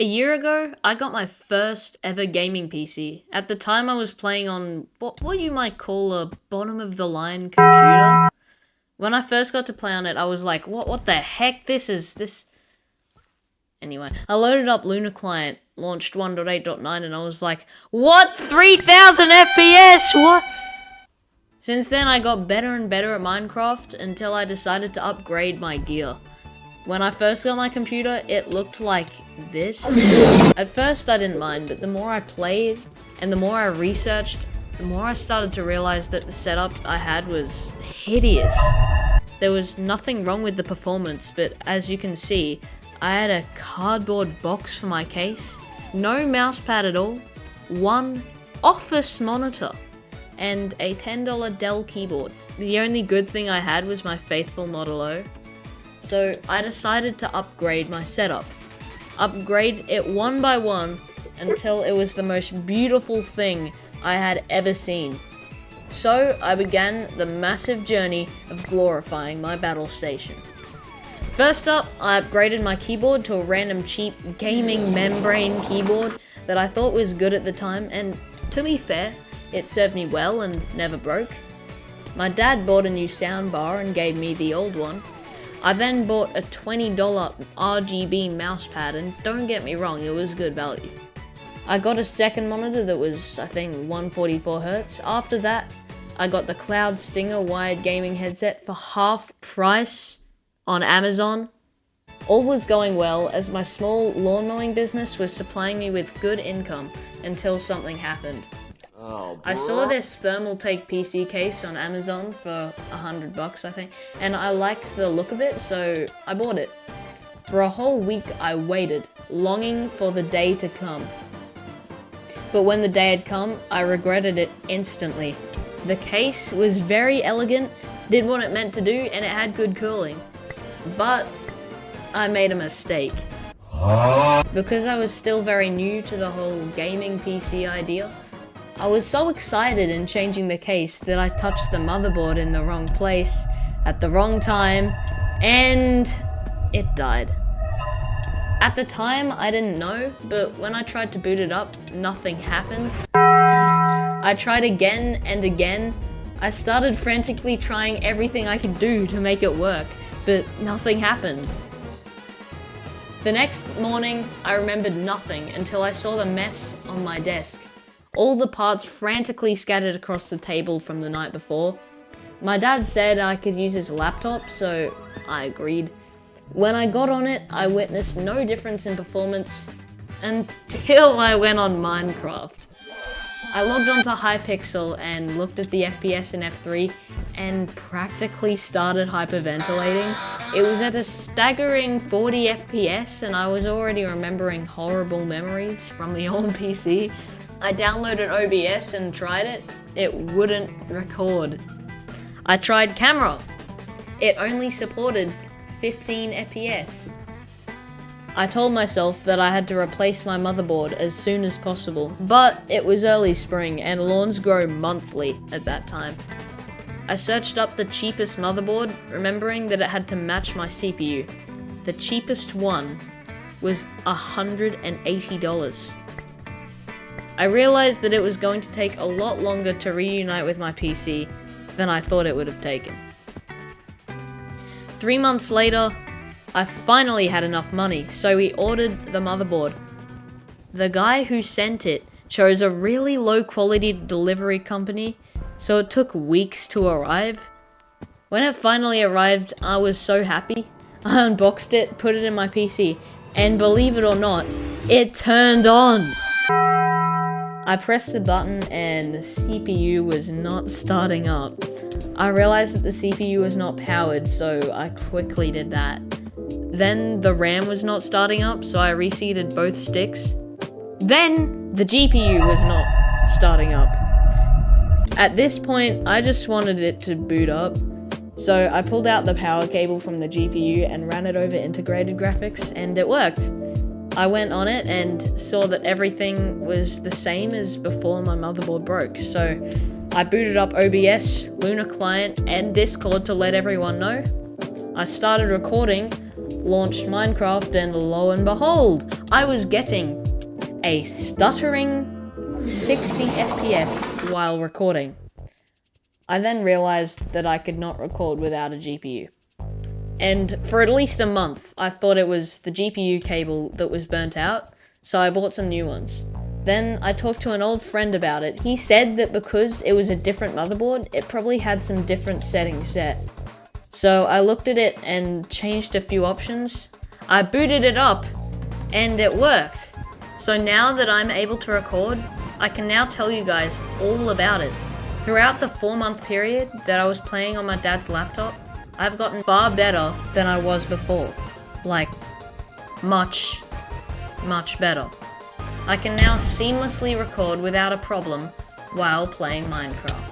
A year ago, I got my first ever gaming PC. At the time, I was playing on what you might call a bottom-of-the-line computer. When I first got to play on it, I was like, what the heck? This... Anyway, I loaded up Luna Client, launched 1.8.9, and I was like, what? 3,000 FPS? What? Since then, I got better and better at Minecraft until I decided to upgrade my gear. When I first got my computer, it looked like this. At first, I didn't mind, but the more I played and the more I researched, the more I started to realize that the setup I had was hideous. There was nothing wrong with the performance, but as you can see, I had a cardboard box for my case, no mousepad at all, one office monitor, and a $10 Dell keyboard. The only good thing I had was my faithful Model O. So I decided to upgrade my setup. Upgrade it one by one until it was the most beautiful thing I had ever seen. So I began the massive journey of glorifying my battle station. First up, I upgraded my keyboard to a random cheap gaming membrane keyboard that I thought was good at the time, and to be fair, it served me well and never broke. My dad bought a new soundbar and gave me the old one. I then bought a $20 RGB mousepad, and don't get me wrong, it was good value. I got a second monitor that was, I think, 144Hz. After that, I got the Cloud Stinger wired gaming headset for half price on Amazon. All was going well as my small lawn mowing business was supplying me with good income until something happened. I saw this Thermaltake PC case on Amazon for $100, I think, and I liked the look of it, so I bought it. For a whole week I waited, longing for the day to come. But when the day had come, I regretted it instantly. The case was very elegant, did what it meant to do, and it had good cooling. But I made a mistake. Because I was still very new to the whole gaming PC idea, I was so excited in changing the case that I touched the motherboard in the wrong place, at the wrong time, and it died. At the time, I didn't know, but when I tried to boot it up, nothing happened. I tried again and again. I started frantically trying everything I could do to make it work, but nothing happened. The next morning, I remembered nothing until I saw the mess on my desk. All the parts frantically scattered across the table from the night before. My dad said I could use his laptop, so I agreed. When I got on it, I witnessed no difference in performance until I went on Minecraft. I logged onto Hypixel and looked at the FPS in F3 and practically started hyperventilating. It was at a staggering 40 FPS and I was already remembering horrible memories from the old PC. I downloaded OBS and tried it. It wouldn't record. I tried camera. It only supported 15 FPS. I told myself that I had to replace my motherboard as soon as possible, but it was early spring and lawns grow monthly at that time. I searched up the cheapest motherboard, remembering that it had to match my CPU. The cheapest one was $180. I realized that it was going to take a lot longer to reunite with my PC than I thought it would have taken. 3 months later, I finally had enough money, so we ordered the motherboard. The guy who sent it chose a really low quality delivery company, so it took weeks to arrive. When it finally arrived, I was so happy. I unboxed it, put it in my PC, and believe it or not, it turned on! I pressed the button and the CPU was not starting up. I realized that the CPU was not powered, so I quickly did that. Then the RAM was not starting up, so I reseated both sticks. Then the GPU was not starting up. At this point, I just wanted it to boot up. So I pulled out the power cable from the GPU and ran it over integrated graphics, and it worked. I went on it and saw that everything was the same as before my motherboard broke, so I booted up OBS, Luna Client, and Discord to let everyone know. I started recording, launched Minecraft, and lo and behold, I was getting a stuttering 60 FPS while recording. I then realized that I could not record without a GPU. And for at least a month, I thought it was the GPU cable that was burnt out, so I bought some new ones. Then I talked to an old friend about it. He said that because it was a different motherboard, it probably had some different settings set. So I looked at it and changed a few options. I booted it up, and it worked. So now that I'm able to record, I can now tell you guys all about it. Throughout the 4-month period that I was playing on my dad's laptop, I've gotten far better than I was before. Like, much better. I can now seamlessly record without a problem while playing Minecraft.